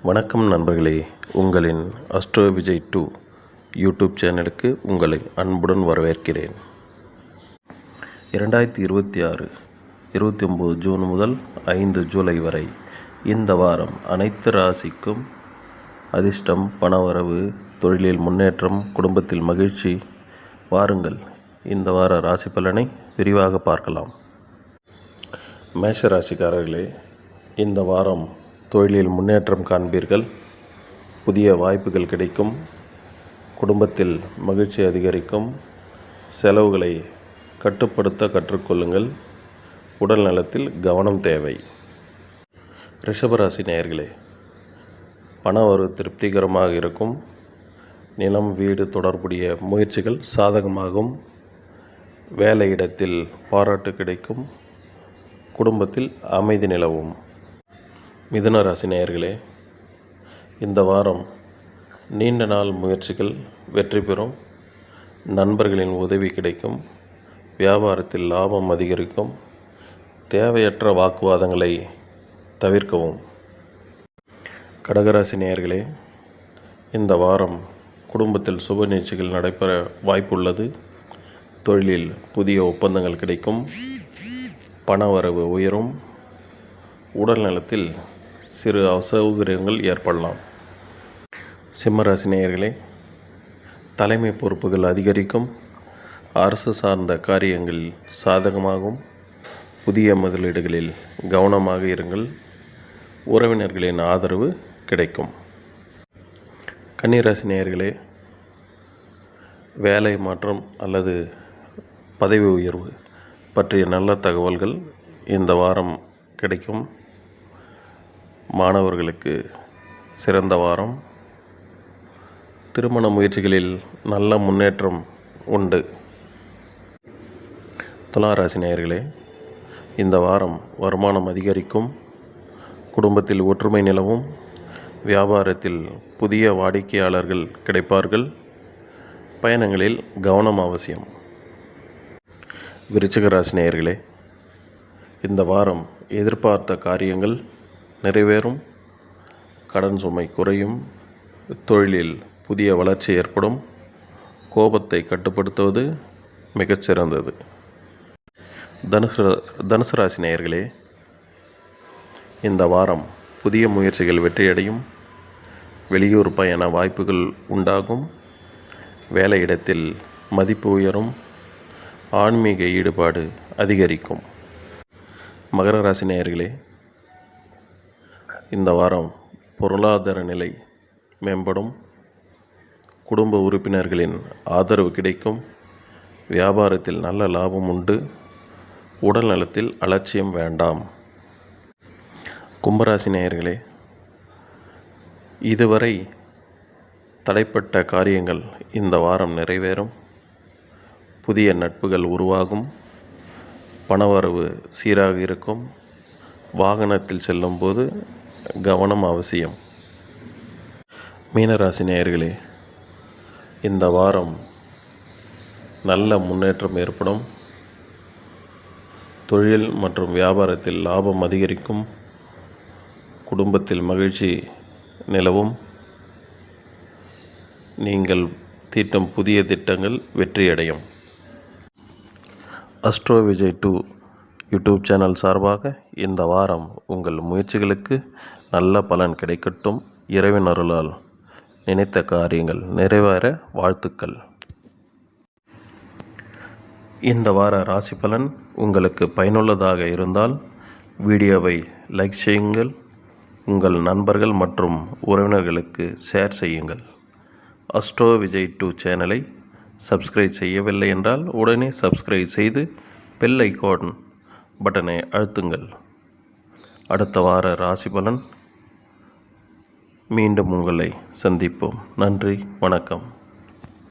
வணக்கம் நண்பர்களே, உங்களின் அஸ்ட்ரோ விஜய் 2 யூடியூப் சேனலுக்கு உங்களை அன்புடன் வரவேற்கிறேன். 2026 29 ஜூன் முதல் 5 ஜூலை வரை இந்த வாரம் அனைத்து ராசிக்கும் அதிர்ஷ்டம், பணவரவு, தொழிலில் முன்னேற்றம், குடும்பத்தில் மகிழ்ச்சி. வாருங்கள், இந்த வார ராசி பலனை விரிவாக பார்க்கலாம். மேஷ ராசிக்காரர்களே, இந்த வாரம் தொழிலில் முன்னேற்றம் காண்பீர்கள். புதிய வாய்ப்புகள் கிடைக்கும். குடும்பத்தில் மகிழ்ச்சி அதிகரிக்கும். செலவுகளை கட்டுப்படுத்த கற்றுக்கொள்ளுங்கள். உடல் நலத்தில் கவனம் தேவை. ரிஷபராசி நேயர்களே, பண வரவு திருப்திகரமாக இருக்கும். நிலம், வீடு தொடர்புடைய முயற்சிகள் சாதகமாகும். வேலையிடத்தில் பாராட்டு கிடைக்கும். குடும்பத்தில் அமைதி நிலவும். மிதுன ராசி நேயர்களே, இந்த வாரம் நீண்ட நாள் முயற்சிகள் வெற்றி பெறும். நண்பர்களின் உதவி கிடைக்கும். வியாபாரத்தில் லாபம் அதிகரிக்கும். தேவையற்ற வாக்குவாதங்களை தவிர்க்கவும். கடகராசி நேயர்களே, இந்த வாரம் குடும்பத்தில் சுப நிகழ்ச்சிகள் நடைபெற வாய்ப்புள்ளது. தொழிலில் புதிய ஒப்பந்தங்கள் கிடைக்கும். பணவரவு உயரும். உடல் நலத்தில் சிறு அசௌகரியங்கள் ஏற்படலாம். சிம்மராசி நேயர்களே, தலைமை பொறுப்புகள் அதிகரிக்கும். அரசு சார்ந்த காரியங்கள் சாதகமாகும். புதிய முதலீடுகளில் கவனமாக இருங்கள். உறவினர்களின் ஆதரவு கிடைக்கும். கன்னிராசி நேயர்களே, வேலை மாற்றம் அல்லது பதவி உயர்வு பற்றிய நல்ல தகவல்கள் இந்த வாரம் கிடைக்கும். மாணவர்களுக்கு சிறந்த வாரம். திருமண முயற்சிகளில் நல்ல முன்னேற்றம் உண்டு. துலாராசி நேயர்களே, இந்த வாரம் வருமானம் அதிகரிக்கும். குடும்பத்தில் ஒற்றுமை நிலவும். வியாபாரத்தில் புதிய வாடிக்கையாளர்கள் கிடைப்பார்கள். பயணங்களில் கவனம் அவசியம். விருச்சிக ராசி நேயர்களே, இந்த வாரம் எதிர்பார்த்த காரியங்கள் நிறைவேறும். கடன் சுமை குறையும். தொழிலில் புதிய வளர்ச்சி ஏற்படும். கோபத்தை கட்டுப்படுத்துவது மிகச்சிறந்தது. தனுசு ராசி நேயர்களே, இந்த வாரம் புதிய முயற்சிகள் வெற்றியடையும். வெளியூர் பயண வாய்ப்புகள் உண்டாகும். வேலையிடத்தில் மதிப்பு உயரும். ஆன்மீக ஈடுபாடு அதிகரிக்கும். மகர ராசி நேயர்களே, இந்த வாரம் பொருளாதார நிலை மேம்படும். குடும்ப உறுப்பினர்களின் ஆதரவு கிடைக்கும். வியாபாரத்தில் நல்ல லாபம் உண்டு. உடல் நலத்தில் அலட்சியம் வேண்டாம். கும்பராசி நேயர்களே, இதுவரை தடைப்பட்ட காரியங்கள் இந்த வாரம் நிறைவேறும். புதிய நட்புகள் உருவாகும். பணவரவு சீராக இருக்கும். வாகனத்தில் செல்லும்போது கவனம் அவசியம். மீனராசி நேயர்களே, இந்த வாரம் நல்ல முன்னேற்றம் ஏற்படும். தொழில் மற்றும் வியாபாரத்தில் லாபம் அதிகரிக்கும். குடும்பத்தில் மகிழ்ச்சி நிலவும். நீங்கள் தீட்டும் புதிய திட்டங்கள் வெற்றியடையும். அஸ்ட்ரோ விஜய் 2 யூடியூப் சேனல் சார்பாக இந்த வாரம் உங்கள் முயற்சிகளுக்கு நல்ல பலன் கிடைக்கட்டும். இறைவன் அருளால் நினைத்த காரியங்கள் நிறைவேற வாழ்த்துக்கள். இந்த வார ராசி பலன் உங்களுக்கு பயனுள்ளதாக இருந்தால் வீடியோவை லைக் செய்யுங்கள். உங்கள் நண்பர்கள் மற்றும் உறவினர்களுக்கு ஷேர் செய்யுங்கள். அஸ்ட்ரோ விஜய் 2 சேனலை சப்ஸ்கிரைப் செய்யவில்லை என்றால் உடனே சப்ஸ்கிரைப் செய்து பெல் ஐகான் பட்டனை அழுத்துங்கள். அடுத்த வார ராசி பலன் மீண்டும் உங்களை சந்திப்போம். நன்றி, வணக்கம்.